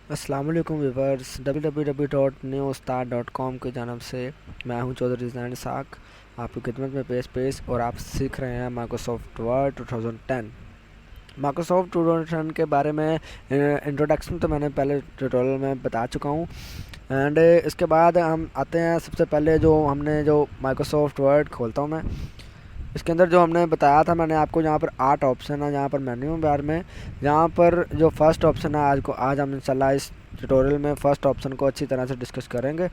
अस्सलाम वालेकुम viewers, www.newstar.com की जानब से मैं हूं चौधरी ज़ैन साक आपकी खिदमत में पेश और आप सीख रहे हैं माइक्रोसॉफ्ट वर्ड 2010। माइक्रोसॉफ्ट 2010 के बारे में इंट्रोडक्शन तो मैंने पहले ट्यूटोरियल में बता चुका हूं। एंड इसके बाद हम आते हैं सबसे पहले जो माइक्रोसॉफ्ट वर्ड खोलता हूं मैं। इसके अंदर जो हमने बताया था मैंने आपको, यहाँ पर 8 ऑप्शन है, यहाँ पर मेन्यू बार में यहाँ पर जो फर्स्ट ऑप्शन है आज हम इंशाल्लाह इस ट्यूटोरियल में फर्स्ट ऑप्शन को अच्छी तरह से डिस्कस करेंगे।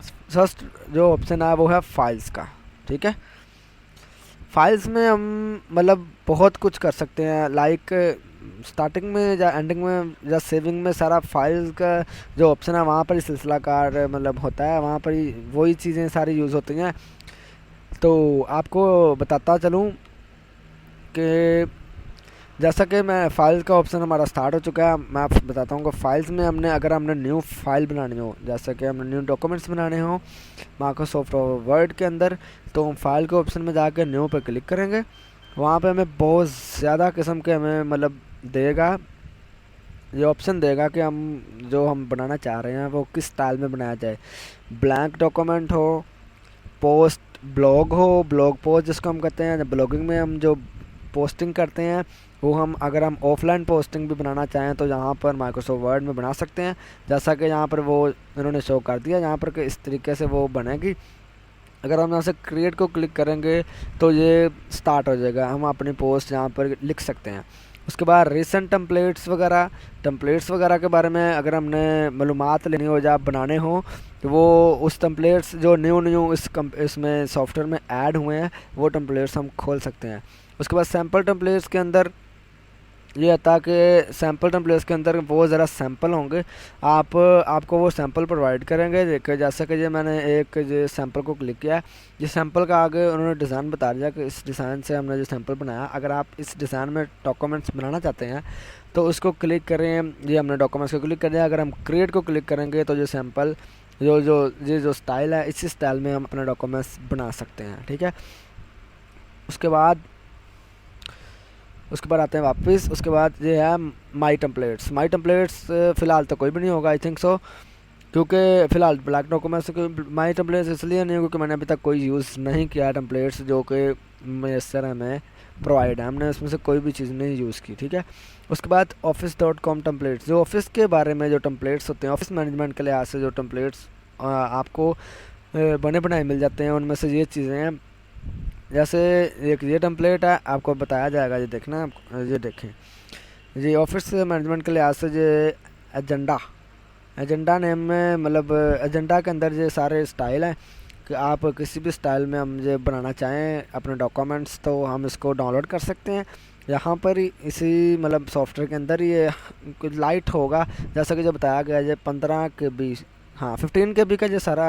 फर्स्ट जो ऑप्शन है वो है फाइल्स का। ठीक है, फाइल्स में हम मतलब बहुत कुछ कर सकते हैं, लाइक स्टार्टिंग में या एंडिंग में या सेविंग में सारा फाइल्स का जो ऑप्शन है वहाँ पर ही सिलसिला कार मतलब होता है, वहाँ पर ही वही चीज़ें सारी यूज़ होती हैं। तो आपको बताता चलूँ कि जैसा कि मैं फाइल का ऑप्शन हमारा स्टार्ट हो चुका है, मैं आपको बताता हूँ कि फाइल्स में अगर हमने न्यू फाइल बनानी हो, जैसा कि हमने न्यू डॉक्यूमेंट्स बनाने हो माइक्रोसॉफ्ट वर्ड के अंदर, तो हम फाइल के ऑप्शन में जाकर न्यू पर क्लिक करेंगे। वहाँ पे हमें बहुत ज़्यादा किस्म के हमें मतलब देगा, ये ऑप्शन देगा कि हम बनाना चाह रहे हैं वो किस स्टाइल में बनाया जाए। ब्लैंक डॉक्यूमेंट हो, पोस्ट ब्लॉग हो, ब्लॉग पोस्ट जिसको हम कहते हैं, ब्लॉगिंग में हम जो पोस्टिंग करते हैं वो अगर हम ऑफलाइन पोस्टिंग भी बनाना चाहें तो यहाँ पर माइक्रोसॉफ्ट वर्ड में बना सकते हैं। जैसा कि यहाँ पर वो इन्होंने शो कर दिया यहाँ पर कि इस तरीके से वो बनेगी। अगर हम यहाँ से क्रिएट को क्लिक करेंगे तो ये स्टार्ट हो जाएगा, हम अपनी पोस्ट यहाँ पर लिख सकते हैं। उसके बाद रिसेंट टम्पलेट्स वगैरह के बारे में अगर हमने मालूमात लेनी हो या बनाने हो तो वो उस टम्पलेट्स जो न्यू इसमें सॉफ्टवेयर में ऐड हुए हैं वो टम्पलेट्स हम खोल सकते हैं। उसके बाद सैम्पल टम्पलेट्स के अंदर ये था कि सैम्पल टेम्पलेट्स के अंदर वो ज़रा सैम्पल होंगे, आपको वो सैम्पल प्रोवाइड करेंगे। देखिए जैसा कि ये मैंने एक जो सैम्पल को क्लिक किया है, ये सैम्पल का आगे उन्होंने डिज़ाइन बता दिया कि इस डिज़ाइन से हमने जो सैम्पल बनाया। अगर आप इस डिज़ाइन में डॉक्यूमेंट्स बनाना चाहते हैं तो उसको क्लिक करें, ये हमने डॉक्यूमेंट्स को क्लिक कर दिया। अगर हम क्रिएट को क्लिक करेंगे तो जो सैम्पल जो स्टाइल है, इसी स्टाइल में हम अपने डॉक्यूमेंट्स बना सकते हैं। ठीक है, उसके बाद आते हैं वापस। उसके बाद ये है माई टेम्पलेट्स फ़िलहाल तो कोई भी नहीं होगा, आई थिंक सो, क्योंकि फ़िलहाल ब्लैक डॉक्यूमेंट्स माई टेम्पलेट्स इसलिए नहीं क्योंकि मैंने अभी तक कोई यूज़ नहीं किया टेम्पलेट्स जो कि मैसर हमें प्रोवाइड है, हमने उसमें से कोई भी चीज़ नहीं यूज़ की। ठीक है, उसके बाद office.com टेम्पलेट्स, जो ऑफिस के बारे में जो टेम्पलेट्स होते हैं, ऑफिस मैनेजमेंट के लिहाज से जो टेम्पलेट्स आपको बने बनाए मिल जाते हैं, उनमें से ये चीज़ें हैं। जैसे एक ये टेम्पलेट है, आपको बताया जाएगा, ये देखना, ये देखें, ये ऑफिस मैनेजमेंट के लिहाज से ये एजेंडा एजेंडा नेम में मतलब एजेंडा के अंदर ये सारे स्टाइल हैं कि आप किसी भी स्टाइल में हम ये बनाना चाहें अपने डॉक्यूमेंट्स तो हम इसको डाउनलोड कर सकते हैं। यहाँ पर ही इसी मतलब सॉफ्टवेयर के अंदर ये कुछ लाइट होगा, जैसा कि जो बताया गया है 15 के 20, हाँ 15 के बी का जो सारा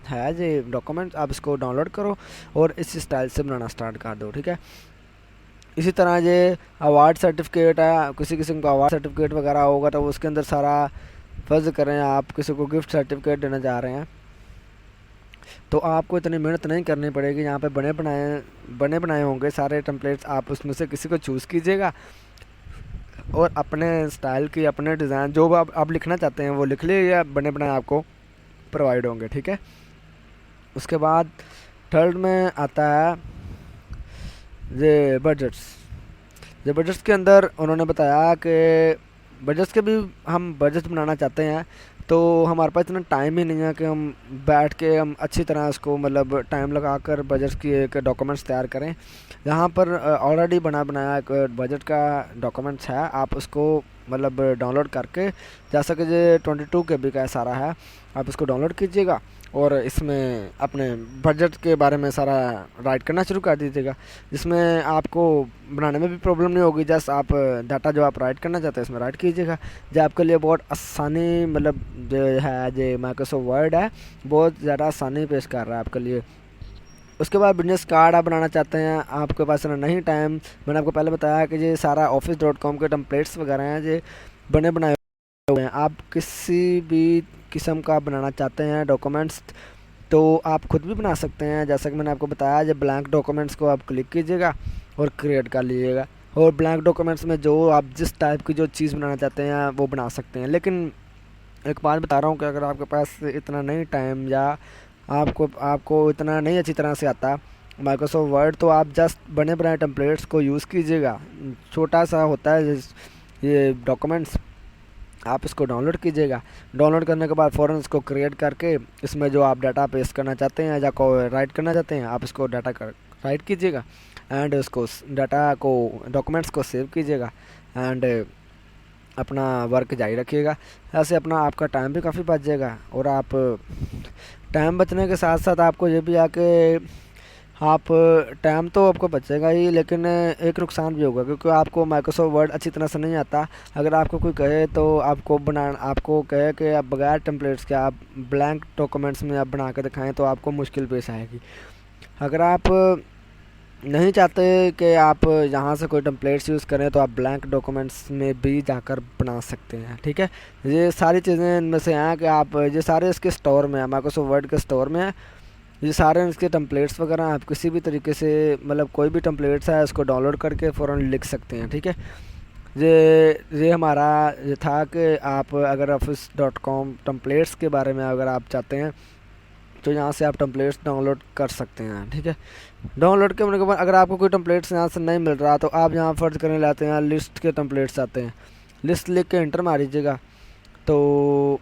है ये डॉक्यूमेंट, आप इसको डाउनलोड करो और इस स्टाइल से बनाना स्टार्ट कर दो। ठीक है, इसी तरह ये अवार्ड सर्टिफिकेट है, किसी किस्म का अवार्ड सर्टिफिकेट वगैरह होगा तो उसके अंदर सारा, फ़र्ज़ करें आप किसी को गिफ्ट सर्टिफिकेट देना चाह रहे हैं तो आपको इतनी मेहनत नहीं करनी पड़ेगी। यहाँ पे बने बनाए होंगे सारे टेम्पलेट्स, आप उसमें से किसी को चूज़ कीजिएगा और अपने स्टाइल की, अपने डिज़ाइन जो भी आप लिखना चाहते हैं वो लिख लीजिए, बने बनाए आपको प्रोवाइड होंगे। ठीक है, उसके बाद थर्ड में आता है ये बजट्स के अंदर उन्होंने बताया कि बजट्स के भी हम बजट बनाना चाहते हैं तो हमारे पास इतना टाइम ही नहीं है कि हम बैठ के हम अच्छी तरह उसको मतलब टाइम लगा कर बजट की एक डॉक्यूमेंट्स तैयार करें। यहाँ पर ऑलरेडी बनाया एक बजट का डॉक्यूमेंट्स है, आप उसको मतलब डाउनलोड करके, जैसा कि ये 22 के बी का सारा है, आप इसको डाउनलोड कीजिएगा और इसमें अपने बजट के बारे में सारा राइट करना शुरू कर दीजिएगा, जिसमें आपको बनाने में भी प्रॉब्लम नहीं होगी। जस्ट आप डाटा जो आप राइट करना चाहते हैं इसमें राइट कीजिएगा, जो आपके लिए बहुत आसानी मतलब जो है जो माइक्रोसॉफ्ट वर्ड है बहुत ज़्यादा आसानी पेश कर रहा है आपके लिए। उसके बाद बिजनेस कार्ड आप बनाना चाहते हैं, आपके पास ना नहीं टाइम, मैंने आपको पहले बताया कि ये सारा office.com के टेम्पलेट्स वगैरह हैं ये बने बनाए हुए हैं। आप किसी भी किस्म का बनाना चाहते हैं डॉक्यूमेंट्स तो आप खुद भी बना सकते हैं। जैसा कि मैंने आपको बताया, जब ब्लैंक डॉक्यूमेंट्स को आप क्लिक कीजिएगा और क्रिएट कर लीजिएगा, और ब्लैंक डॉक्यूमेंट्स में जो आप जिस टाइप की जो चीज़ बनाना चाहते हैं वो बना सकते हैं। लेकिन एक बात बता रहा हूँ कि अगर आपके पास इतना नहीं टाइम या आपको आपको इतना नहीं अच्छी तरह से आता माइक्रोसॉफ्ट वर्ड, तो आप जस्ट बने बनाए टेम्पलेट्स को यूज़ कीजिएगा। छोटा सा होता है ये डॉक्यूमेंट्स, आप इसको डाउनलोड कीजिएगा। डाउनलोड करने के बाद फ़ौरन इसको क्रिएट करके इसमें जो आप डाटा पेस्ट करना चाहते हैं या को राइट करना चाहते हैं, आप इसको डाटा कर राइट कीजिएगा एंड उसको डाटा को डॉक्यूमेंट्स को सेव कीजिएगा एंड अपना वर्क जारी रखिएगा। ऐसे अपना आपका टाइम भी काफ़ी बच जाएगा। और आप टाइम बचने के साथ साथ आपको ये भी आके आप टाइम तो आपको बचेगा ही, लेकिन एक नुकसान भी होगा क्योंकि आपको माइक्रोसॉफ्ट वर्ड अच्छी तरह से नहीं आता। अगर आपको कोई कहे तो आपको कहे कि आप बगैर टेम्पलेट्स के आप ब्लैंक डॉक्यूमेंट्स में आप बना के दिखाएं तो आपको मुश्किल पेश आएगी। अगर आप नहीं चाहते कि आप यहाँ से कोई टेम्पलेट्स यूज़ करें तो आप ब्लैंक डॉक्यूमेंट्स में भी जाकर बना सकते हैं। ठीक है, ये सारी चीज़ें इनमें से हैं कि आप ये सारे इसके स्टोर में है, माइक्रोसॉफ्ट वर्ड के स्टोर में है। ये सारे इसके टेम्पलेट्स वगैरह आप किसी भी तरीके से मतलब कोई भी टेम्पलेट्स है उसको डाउनलोड करके फ़ौरन लिख सकते हैं। ठीक है, ये हमारा ये था कि आप अगर office.com टेम्पलेट्स के बारे में अगर आप चाहते हैं तो यहाँ से आप टेम्पलेट्स डाउनलोड कर सकते हैं। ठीक है, डाउनलोड करने के बाद अगर आपको कोई टेम्पलेट्स यहाँ से नहीं मिल रहा तो आप यहाँ फर्ज करने लाते हैं लिस्ट के टेम्पलेट्स आते हैं, लिस्ट लिख के इंटर मारीजिएगा तो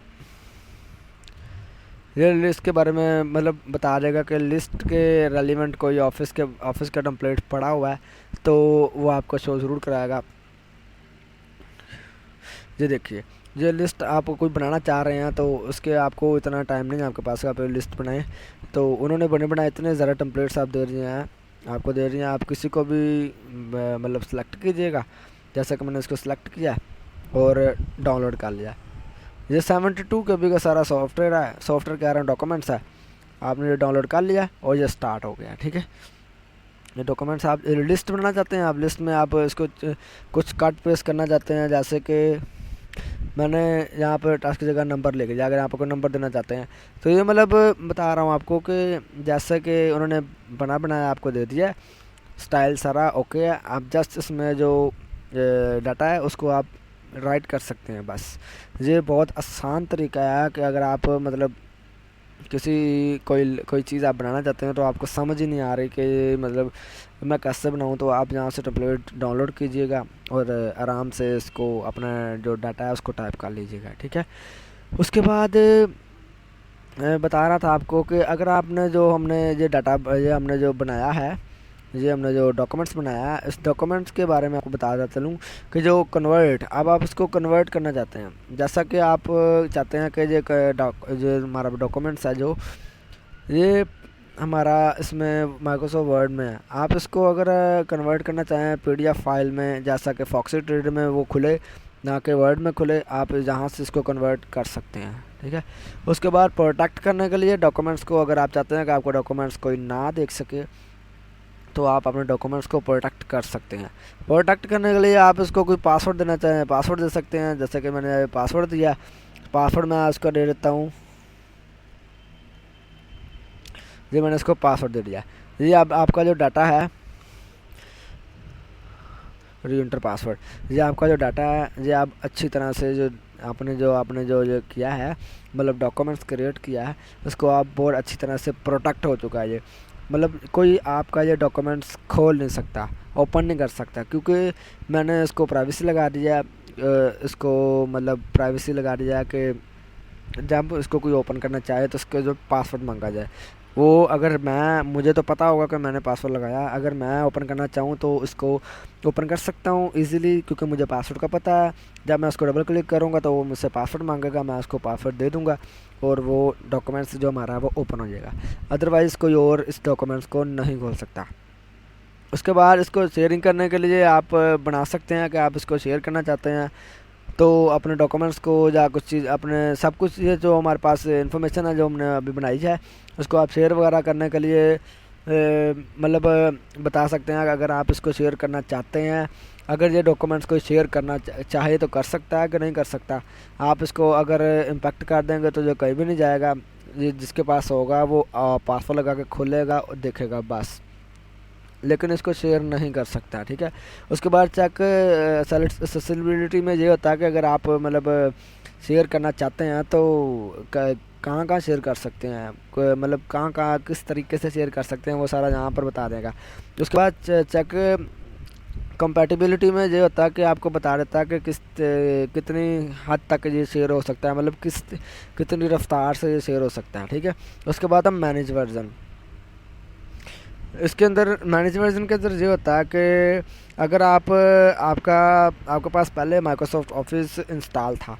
ये लिस्ट के बारे में मतलब बता देगा कि लिस्ट के रेलिवेंट कोई ऑफिस का टेम्पलेट पड़ा हुआ है तो वो आपको शो ज़रूर कराएगा। ये देखिए, ये लिस्ट आप कोई बनाना चाह रहे हैं तो उसके आपको इतना टाइम नहीं है आपके पास आप लिस्ट बनाएं। तो उन्होंने बनाए इतने ज़्यादा टेम्पलेट्स आप दे रहे हैं, आपको दे रही हैं। आप किसी को भी मतलब सेलेक्ट कीजिएगा, जैसा कि मैंने इसको सेलेक्ट किया और डाउनलोड कर लिया। ये 72 KB का सारा सॉफ्टवेयर है, सॉफ्टवेयर कह रहा है डॉक्यूमेंट्स है, आपने ये डाउनलोड कर लिया और ये स्टार्ट हो गया। ठीक है, ये डॉक्यूमेंट्स आप लिस्ट बनाना चाहते हैं, आप लिस्ट में आप इसको कुछ कट पेस्ट करना चाहते हैं, जैसे कि मैंने यहाँ पर टास्क की जगह नंबर लेके अगर यहाँ पर कोई नंबर देना चाहते हैं तो ये मतलब बता रहा हूँ आपको कि जैसे कि उन्होंने बनाया आपको दे दिया, स्टाइल सारा ओके है। आप जस्ट इसमें जो डाटा है उसको आप राइट कर सकते हैं बस। ये बहुत आसान तरीका है कि अगर आप मतलब कोई चीज़ आप बनाना चाहते हैं तो आपको समझ ही नहीं आ रही कि मतलब मैं कैसे बनाऊं, तो आप यहाँ से टेम्पलेट डाउनलोड कीजिएगा और आराम से इसको अपना जो डाटा है उसको टाइप कर लीजिएगा। ठीक है, उसके बाद बता रहा था आपको कि अगर आपने जो हमने जो बनाया है, ये हमने जो डॉक्यूमेंट्स बनाया है, इस डॉक्यूमेंट्स के बारे में आपको बताता चलूँ कि जो कन्वर्ट अब आप इसको कन्वर्ट करना चाहते हैं, जैसा कि आप चाहते हैं कि जो हमारा डॉक्यूमेंट्स है जो ये हमारा इसमें माइक्रोसॉफ्ट वर्ड में है, आप इसको अगर कन्वर्ट करना चाहें PDF फाइल में, जैसा कि फॉक्सी ट्रेड में वो खुले ना कि वर्ड में खुले, आप जहाँ से इसको कन्वर्ट कर सकते हैं। ठीक है, उसके बाद प्रोटेक्ट करने के लिए डॉक्यूमेंट्स को अगर आप चाहते हैं कि आपको डॉक्यूमेंट्स कोई ना देख सके तो आप अपने डॉक्यूमेंट्स को प्रोटेक्ट कर सकते हैं। प्रोटेक्ट करने के लिए आप इसको कोई पासवर्ड देना चाहें, पासवर्ड दे सकते हैं, जैसे कि मैंने पासवर्ड दिया, पासवर्ड मैं इसको दे देता हूँ, ये मैंने इसको पासवर्ड दे दिया। ये आपका जो डाटा है री एंटर पासवर्ड, ये आपका जो डाटा है ये आप अच्छी तरह से जो आपने जो किया है मतलब डॉक्यूमेंट्स क्रिएट किया है उसको आप बहुत अच्छी तरह से प्रोटेक्ट हो चुका है। ये मतलब कोई आपका ये डॉक्यूमेंट्स खोल नहीं सकता, ओपन नहीं कर सकता, क्योंकि मैंने इसको प्राइवेसी लगा दिया, इसको मतलब प्राइवेसी लगा दिया कि जब इसको कोई ओपन करना चाहे तो उसके जो पासवर्ड मांगा जाए वो अगर मुझे तो पता होगा कि मैंने पासवर्ड लगाया, अगर मैं ओपन करना चाहूँ तो इसको ओपन कर सकता हूँ इजीली क्योंकि मुझे पासवर्ड का पता है। जब मैं उसको डबल क्लिक करूँगा तो वो मुझसे पासवर्ड मांगेगा, मैं उसको पासवर्ड दे दूँगा और वो डॉक्यूमेंट्स जो हमारा है वो ओपन हो जाएगा। अदरवाइज़ कोई और इस डॉक्यूमेंट्स को नहीं खोल सकता। उसके बाद इसको शेयरिंग करने के लिए आप बना सकते हैं कि आप इसको शेयर करना चाहते हैं तो अपने डॉक्यूमेंट्स को या कुछ चीज़ अपने सब कुछ ये जो हमारे पास इन्फॉर्मेशन है जो हमने अभी बनाई है उसको आप शेयर वगैरह करने के लिए मतलब बता सकते हैं। अगर आप इसको शेयर करना चाहते हैं, अगर ये डॉक्यूमेंट्स को शेयर करना चाहे तो कर सकता है कि नहीं कर सकता। आप इसको अगर इम्पैक्ट कर देंगे तो जो कहीं भी नहीं जाएगा, ये जिसके पास होगा वो पासवर्ड लगा के खोलेगा और देखेगा बस। लेकिन इसको शेयर नहीं कर सकता, ठीक है। उसके बाद चेक एक्सेसिबिलिटी में ये होता है कि अगर आप मतलब शेयर करना चाहते हैं तो कहाँ कहाँ शेयर कर सकते हैं, मतलब कहाँ कहाँ किस तरीके से शेयर कर सकते हैं, वो सारा यहाँ पर बता देगा। उसके बाद चेक कंपैटिबिलिटी में ये होता है कि आपको बता देता है कि कितनी हद तक ये शेयर हो सकता है, मतलब कितनी रफ्तार से ये शेयर हो सकता है, ठीक है। उसके बाद हम मैनेज वर्जन, इसके अंदर मैनेज वर्जन के अंदर ये होता है कि अगर आपके पास पहले माइक्रोसॉफ्ट ऑफिस इंस्टॉल था,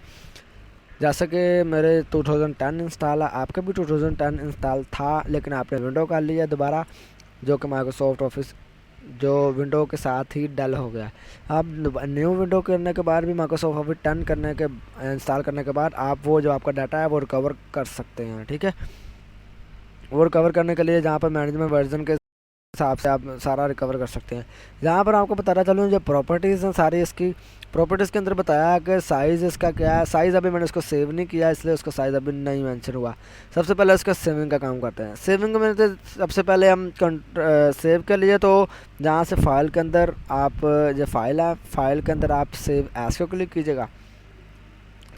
जैसे कि मेरे 2010 इंस्टॉल है, आपका भी 2010 इंस्टॉल था, लेकिन आपने विंडो कर लिया दोबारा, जो कि माइक्रोसॉफ्ट ऑफिस जो विंडो के साथ ही डल हो गया। अब न्यू विंडो करने के बाद भी माइक्रोसॉफ्ट ऑफिस 10 करने के इंस्टॉल करने के बाद आप वो जो आपका डाटा है वो रिकवर कर सकते हैं, ठीक है। वो रिकवर करने के लिए जहाँ पर मैनेजमेंट वर्जन के हिसाब से आप सारा रिकवर कर सकते हैं। यहाँ पर आपको बताना चलूँ जो प्रॉपर्टीज़ हैं सारी, इसकी प्रॉपर्टीज़ के अंदर बताया कि साइज़ इसका क्या है। साइज़ अभी मैंने इसको सेव नहीं किया, इसलिए उसका साइज़ अभी नहीं मेंशन हुआ। सबसे पहले इसका सेविंग का काम करते हैं। सेविंग में तो सबसे पहले हम सेव के लिए तो जहाँ से फाइल के अंदर आप जो फाइल है, फाइल के अंदर आप सेव एज को क्लिक कीजिएगा।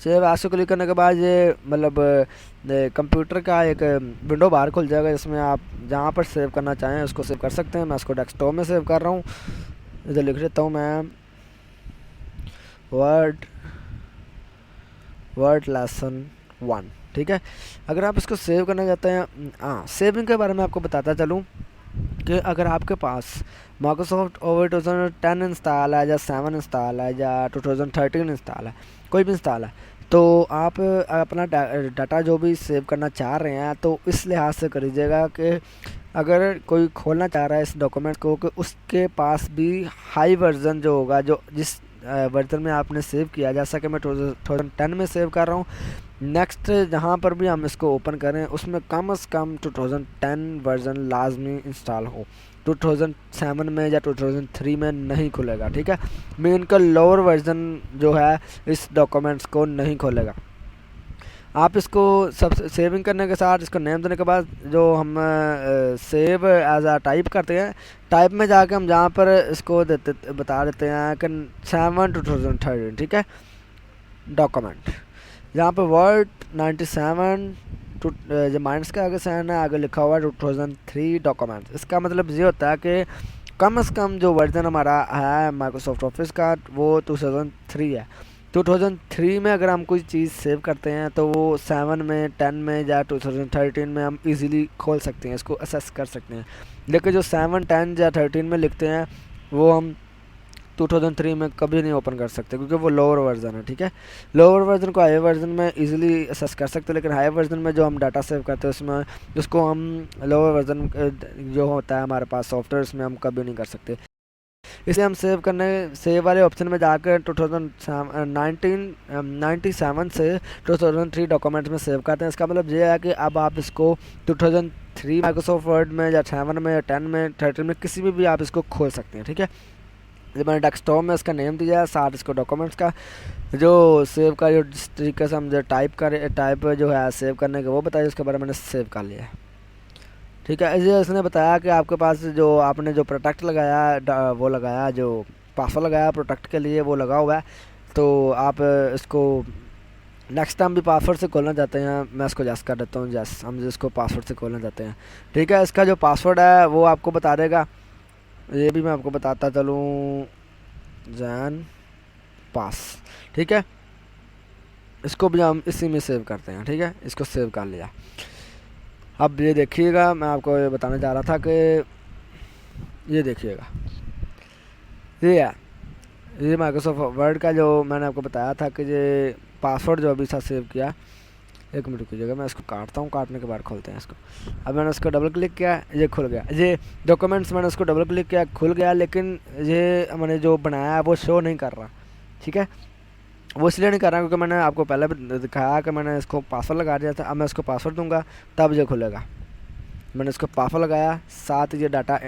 सेव एज को क्लिक करने के बाद ये मतलब कंप्यूटर का एक विंडो बाहर खुल जाएगा, जिसमें आप जहाँ पर सेव करना चाहें उसको सेव कर सकते हैं। मैं इसको डेस्कटॉप में सेव कर रहा हूँ, इधर लिख देता हूँ मैं वर्ड लेसन 1, ठीक है। अगर आप इसको सेव करना चाहते हैं, हाँ सेविंग के बारे में आपको बताता चलूँ कि अगर आपके पास माइक्रोसॉफ्ट ओवर 2010 इंस्टॉल है या 7 इंस्टॉल है या 2013 इंस्टॉल है, कोई भी इंस्टॉल है, तो आप अपना डाटा जो भी सेव करना चाह रहे हैं तो इस लिहाज से करिएगा कि अगर कोई खोलना चाह रहा है इस डॉक्यूमेंट को कि उसके पास भी हाई वर्जन जो होगा, जो जिस वर्जन में आपने सेव किया, जैसा कि मैं 2010 में सेव कर रहा हूँ। नेक्स्ट जहाँ पर भी हम इसको ओपन करें उसमें कम से कम 2010 वर्जन लाजमी इंस्टॉल हो, 2007 में या 2003 में नहीं खुलेगा, ठीक है। मेन का लोअर वर्जन जो है इस डॉक्यूमेंट्स को नहीं खोलेगा। आप इसको सब सेविंग करने के साथ इसको नेम देने के बाद जो हम सेव एज आ टाइप करते हैं, टाइप में जाके हम जहाँ पर इसको बता देते हैं कि 7/2013, ठीक है, डॉक्यूमेंट। जहाँ पर वर्ड 97 जो माइनस के आगे साइन है, आगे लिखा हुआ है 2003 डॉक्यूमेंट। इसका मतलब ये होता है कि कम से कम जो वर्जन हमारा है माइक्रोसॉफ्ट ऑफिस का वो 2003 है। 2003 में अगर हम कोई चीज़ सेव करते हैं तो वो 7 में, 10 में या 2013 में हम इजीली खोल सकते हैं, इसको असेस कर सकते हैं। लेकिन जो 7, 10 या 13 में लिखते हैं वो हम 2003 में कभी नहीं ओपन कर सकते, क्योंकि वो लोअर वर्जन है, ठीक है। लोअर वर्जन को हाई वर्जन में इजीली असेस कर सकते हैं, लेकिन हाई वर्जन में जो हम डाटा सेव करते हैं उसमें उसको हम लोअर वर्जन जो होता है हमारे पास सॉफ्टवेयर, उसमें हम कभी नहीं कर सकते। इसलिए हम सेव वाले ऑप्शन में जाकर 1997 से 2003 डॉक्यूमेंट्स में सेव करते हैं। इसका मतलब ये है कि अब आप इसको 2003 माइक्रोसॉफ्ट वर्ड में या 7 में या 10 में 13 में किसी में भी आप इसको खोल सकते हैं, ठीक है। जब मैंने डेस्कटॉप में इसका नेम दिया है, साथ इसको डॉक्यूमेंट्स का जो सेव का जो जिस तरीके से हम जो टाइप जो है सेव करने के वो बताइए, उसके बारे में मैंने सेव कर लिया है, ठीक है। इसे इसने बताया कि आपके पास जो आपने जो प्रोटेक्ट लगाया वो लगाया, जो पासवर्ड लगाया प्रोटेक्ट के लिए वो लगा हुआ है, तो आप इसको नेक्स्ट टाइम भी पासवर्ड से खोलना चाहते हैं, मैं इसको जैस कर देता हूँ, जैस हम इसको पासवर्ड से खोलना चाहते हैं, ठीक है। इसका जो पासवर्ड है वो आपको बता देगा, ये भी मैं आपको बताता चलूँ, जैन पास, ठीक है। इसको भी हम इसी में सेव करते हैं, ठीक है। इसको सेव कर लिया। अब ये देखिएगा, मैं आपको ये बताने जा रहा था कि ये देखिएगा, ये है ये माइक्रोसॉफ्ट वर्ड का जो मैंने आपको बताया था कि ये पासवर्ड जो अभी साथ सेव किया। एक मिनट कीजिएगा, मैं इसको काटता हूँ, काटने के बाद खोलते हैं इसको। अब मैंने उसको डबल क्लिक किया, ये खुल गया। ये डॉक्यूमेंट्स मैंने उसको डबल क्लिक किया, खुल गया, लेकिन ये मैंने जो बनाया है वो शो नहीं कर रहा, ठीक है। वो इसलिए नहीं कर रहा क्योंकि मैंने आपको पहले भी दिखाया कि मैंने इसको पासवर्ड लगा दिया था। अब मैं इसको पासवर्ड दूंगा तब ये खुलेगा। मैंने इसको पासवर्ड लगाया, साथ ये डाटा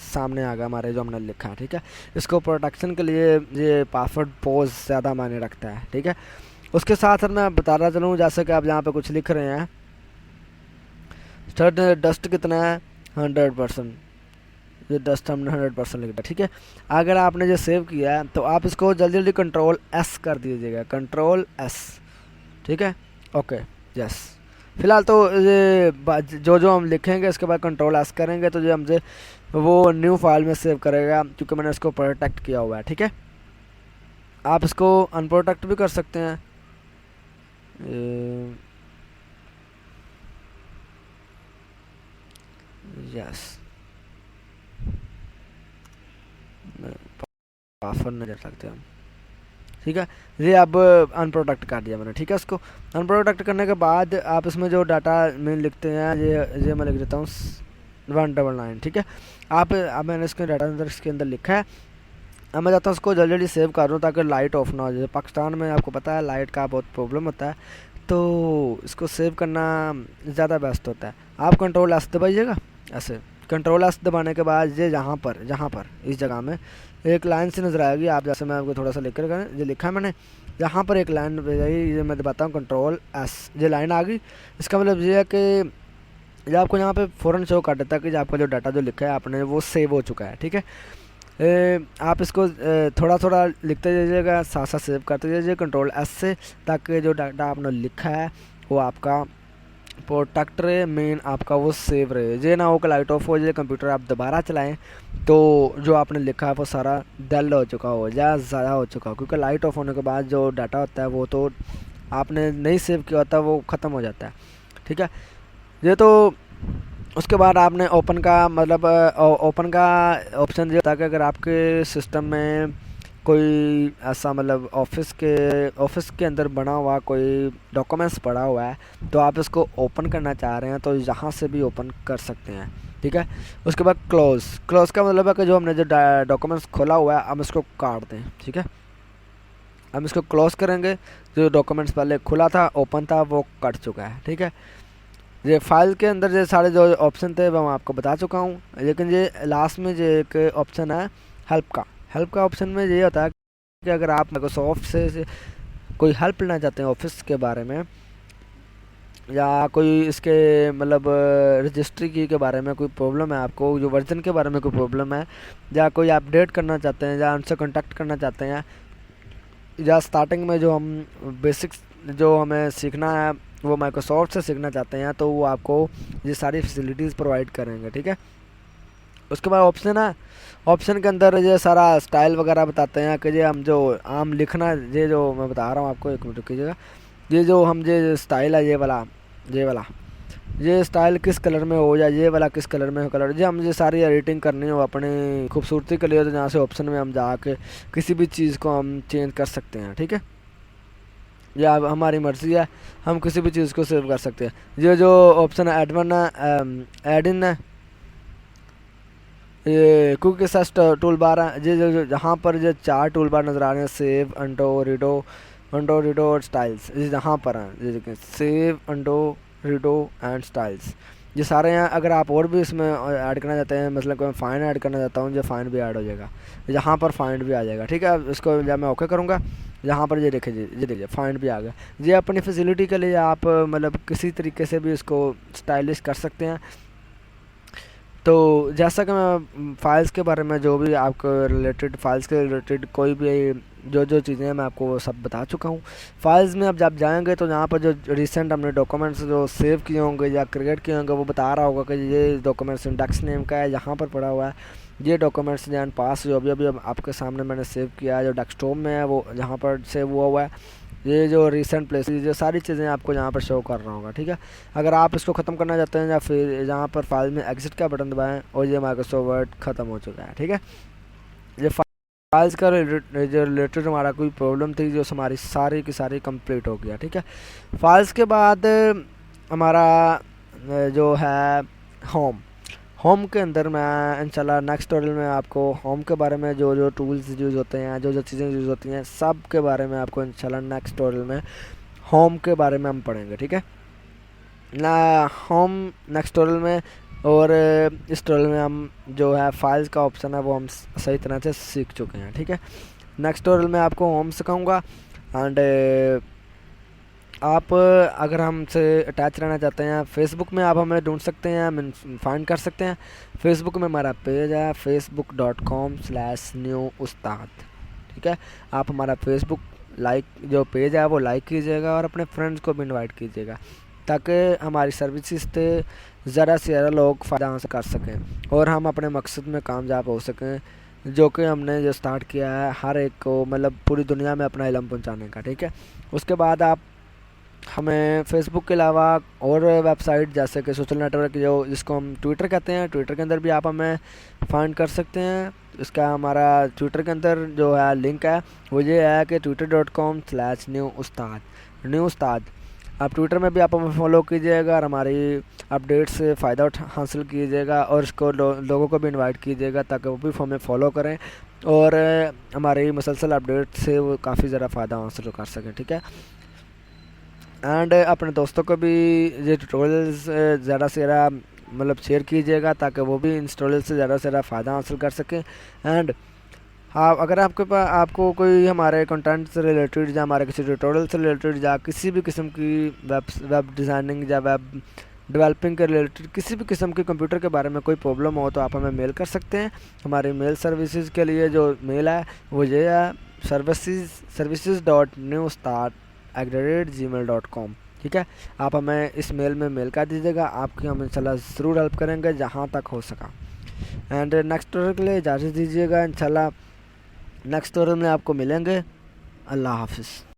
सामने आ गया हमारे जो हमने लिखा, ठीक है। इसको प्रोटेक्शन के लिए ये पासवर्ड बहुत ज़्यादा मायने रखता है, ठीक है। उसके साथ साथ मैं बता रहा चलूँ, जैसे कि आप यहाँ पे कुछ लिख रहे हैं, डस्ट कितना है 100%, जो 10 हमने 100% लिख दिया, ठीक है। अगर आपने जो सेव किया है तो आप इसको जल्दी जल्दी कंट्रोल एस कर दीजिएगा, कंट्रोल एस, ठीक है। Okay, yes. फिलहाल तो ये जो जो हम लिखेंगे इसके बाद कंट्रोल एस करेंगे तो जो हमसे वो न्यू फाइल में सेव करेगा, क्योंकि मैंने इसको प्रोटेक्ट किया हुआ है, ठीक है। आप इसको अनप्रोटेक्ट भी कर सकते हैं। यस, पासवर्ड नहीं दे सकते हम, ठीक है। ये अब अनप्रोटेक्ट कर दिया मैंने, ठीक है। इसको अनप्रोटेक्ट करने के बाद आप इसमें जो डाटा में लिखते हैं, ये मैं लिख देता हूँ 199, ठीक है। अब मैंने इसके डाटा अंदर इसके अंदर लिखा है। अब मैं चाहता हूँ उसको जल्दी जल्दी सेव कर दूँ ताकि लाइट ऑफ ना हो जाए। पाकिस्तान में आपको पता है लाइट का बहुत प्रॉब्लम होता है, तो इसको सेव करना ज़्यादा बेस्ट होता है। आप कंट्रोल एस दबाइएगा, ऐसे कंट्रोल एस दबाने के बाद ये यहाँ पर इस जगह में एक लाइन से नज़र आएगी। आप जैसे मैं आपको थोड़ा सा लिख कर ये लिखा है मैंने, यहाँ पर एक लाइन ये मैं दबाता हूँ कंट्रोल एस, ये लाइन आ गई। इसका मतलब ये है कि ये आपको यहाँ पे फ़ौरन शो कर देता है कि आपका जो डाटा जो लिखा है आपने वो सेव हो चुका है, ठीक है। आप इसको थोड़ा थोड़ा लिखते जाइएगा, साथ साथ सेव करते जाइए कंट्रोल एस से, ताकि जो डाटा आपने लिखा है वो आपका प्रोटेक्ट रहे, मेन आपका वो सेव रहे। ये ना हो कि लाइट ऑफ हो जाए, कंप्यूटर आप दोबारा चलाएं तो जो आपने लिखा है वो सारा डल हो चुका हो या ज़्यादा हो चुका हो, क्योंकि लाइट ऑफ होने के बाद जो डाटा होता है वो तो आपने नहीं सेव किया होता, वो ख़त्म हो जाता है, ठीक है। ये तो उसके बाद आपने ओपन का मतलब ओपन का ऑप्शन दिया, ताकि अगर आपके सिस्टम में कोई ऐसा मतलब ऑफिस के अंदर बना हुआ कोई डॉक्यूमेंट्स पड़ा हुआ है तो आप इसको ओपन करना चाह रहे हैं तो यहाँ से भी ओपन कर सकते हैं, ठीक है। उसके बाद क्लोज़ का मतलब है कि जो हमने जो डॉक्यूमेंट्स खोला हुआ है हम इसको काट दें, ठीक है। हम इसको क्लोज़ करेंगे, जो डॉक्यूमेंट्स पहले खुला था ओपन था वो कट चुका है, ठीक है। ये फाइल के अंदर जो सारे जो ऑप्शन थे वो मैं आपको बता चुका हूँ, लेकिन ये लास्ट में जो एक ऑप्शन है हेल्प का ऑप्शन में ये होता है कि अगर आप माइक्रोसॉफ्ट से कोई हेल्प लेना चाहते हैं ऑफिस के बारे में, या कोई इसके मतलब रजिस्ट्री की के बारे में कोई प्रॉब्लम है आपको, जो वर्जन के बारे में कोई प्रॉब्लम है, या कोई अपडेट करना चाहते हैं या उनसे कॉन्टैक्ट करना चाहते हैं, या स्टार्टिंग में जो हम बेसिक्स जो हमें सीखना है वो माइक्रोसॉफ्ट से सीखना चाहते हैं, तो वो आपको ये सारी फैसिलिटीज़ प्रोवाइड करेंगे, ठीक है। उसके बाद ऑप्शन है, ऑप्शन के अंदर ये सारा स्टाइल वगैरह बताते हैं कि ये हम जो आम लिखना, ये जो मैं बता रहा हूँ आपको, एक मिनट रुकिएगा। ये जो हम ये स्टाइल है ये स्टाइल किस कलर में हो, या ये वाला किस कलर में हो कलर, ये हम ये सारी एडिटिंग करनी हो अपनी खूबसूरती के लिए, तो यहाँ से ऑप्शन में हम जाके किसी भी चीज़ को हम चेंज कर सकते हैं, ठीक है। या हमारी मर्ज़ी है, हम किसी भी चीज़ को सेव कर सकते हैं। ये जो ऑप्शन है एड इन है, ये कुकी के साथ टूल बार है, ये जहाँ पर जो 4 टूल बार नज़र आ रहे हैं, सेव, अंडो रीडो और स्टाइल्स, ये जहाँ पर हैं, ये देखें save, undo redo and styles, ये सारे हैं। अगर आप और भी इसमें ऐड करना चाहते हैं, मतलब कोई फाइन ऐड करना चाहता हूँ, जो फाइन भी ऐड हो जाएगा, यहाँ पर फाइंड भी आ जाएगा, ठीक है। इसको जब मैं ओके करूँगा, यहाँ पर ये देखिए फाइंड भी आ गया। ये अपनी फैसिलिटी के लिए आप मतलब किसी तरीके से भी इसको स्टाइलिश कर सकते हैं। तो जैसा कि मैं फाइल्स के बारे में जो भी आपको रिलेटेड फाइल्स के रिलेटेड कोई भी जो जो चीज़ें हैं मैं आपको वो सब बता चुका हूँ। फाइल्स में अब जब जाएंगे तो यहाँ पर जो रिसेंट हमने डॉक्यूमेंट्स जो सेव किए होंगे या क्रिएट किए होंगे वो बता रहा होगा कि ये डॉक्यूमेंट्स इंडेक्स नेम का है, यहाँ पर पड़ा हुआ है। ये डॉक्यूमेंट्स जैन पास जो अभी आपके सामने मैंने सेव किया है, जो डेस्कटॉप में है वो यहाँ पर सेव हुआ है। ये जो रिसेंट प्लेसेस, ये सारी चीज़ें आपको यहाँ पर शो कर रहा होगा, ठीक है। अगर आप इसको ख़त्म करना चाहते हैं या फिर यहाँ पर फाइल में एग्जिट का बटन दबाएं और ये माइक्रोसॉफ्ट वर्ड ख़त्म हो चुका है, ठीक है। ये फाइल्स का जो रिलेटेड हमारा कोई प्रॉब्लम थी जो हमारी सारी की सारी कंप्लीट हो गया, ठीक है। फाइल्स के बाद हमारा जो है होम के अंदर मैं इंशाल्लाह नेक्स्ट ट्यूटोरियल में आपको होम के बारे में जो जो टूल्स यूज़ होते हैं, जो जो चीज़ें यूज़ होती हैं, सब के बारे में आपको इंशाल्लाह नेक्स्ट ट्यूटोरियल में होम के बारे में हम पढ़ेंगे, ठीक है ना। होम नेक्स्ट ट्यूटोरियल में, और इस ट्यूटोरियल में हम जो है फाइल्स का ऑप्शन है वो हम सही तरह से सीख चुके हैं, ठीक है। नेक्स्ट ट्यूटोरियल में आपको होम सिखाऊंगा एंड आप अगर हमसे अटैच रहना चाहते हैं फेसबुक में, आप हमें ढूंढ सकते हैं, फाइंड कर सकते हैं। फेसबुक में हमारा पेज है facebook.com/न्यू उस्ताद। ठीक है, आप हमारा फेसबुक लाइक जो पेज है वो लाइक कीजिएगा और अपने फ्रेंड्स को भी इनवाइट कीजिएगा, ताकि हमारी सर्विसेज से ज़्यादा से ज़्यादा लोग फ़ायदा हासिल कर सकें और हम अपने मकसद में कामयाब हो सकें, जो कि हमने जो स्टार्ट किया है हर एक को, मतलब पूरी दुनिया में अपना इल्म पहुंचाने का। ठीक है, उसके बाद आप हमें फेसबुक के अलावा और वेबसाइट जैसे कि सोशल नेटवर्क जो जिसको हम ट्विटर कहते हैं, ट्विटर के अंदर भी आप हमें फाइंड कर सकते हैं। इसका हमारा ट्विटर के अंदर जो है लिंक है वो ये है कि twitter.com/न्यू उस्ताद, न्यू उस्ताद। आप ट्विटर में भी आप हमें फॉलो कीजिएगा और हमारी अपडेट से फ़ायदा हासिल कीजिएगा और इसको लोगों को भी इनवाइट कीजिएगा ताकि वो भी हमें फॉलो करें और हमारी मुसलसल अपडेट से वो काफ़ी ज़्यादा फ़ायदा हासिल कर सकें। ठीक है, एंड अपने दोस्तों को भी ये ट्यूटोरियल्स ज़्यादा से ज़्यादा मतलब शेयर कीजिएगा ताकि वो भी इन ट्यूटोरियल से ज़्यादा से ज़्यादा फ़ायदा हासिल कर सकें। एंड हाँ, अगर आपको कोई हमारे कंटेंट से रिलेटेड या हमारे किसी ट्यूटोरियल से रिलेटेड या किसी भी किस्म की वेब डिज़ाइनिंग या वेब डेवलपिंग के रिलेटेड किसी भी किस्म के कंप्यूटर के बारे में कोई प्रॉब्लम हो तो आप हमें मेल कर सकते हैं। हमारी मेल सर्विसेज के लिए जो मेल है वो ये है services.newstart@gmail.com। ठीक है, आप हमें इस मेल में मेल कर दीजिएगा, आपकी हम इंशाल्लाह ज़रूर हेल्प करेंगे जहाँ तक हो सका। एंड नेक्स्ट ट्यूटोरियल के लिए इजाज़त दीजिएगा, इंशाल्लाह नेक्स्ट ट्यूटोरियल में आपको मिलेंगे। अल्लाह हाफिज़।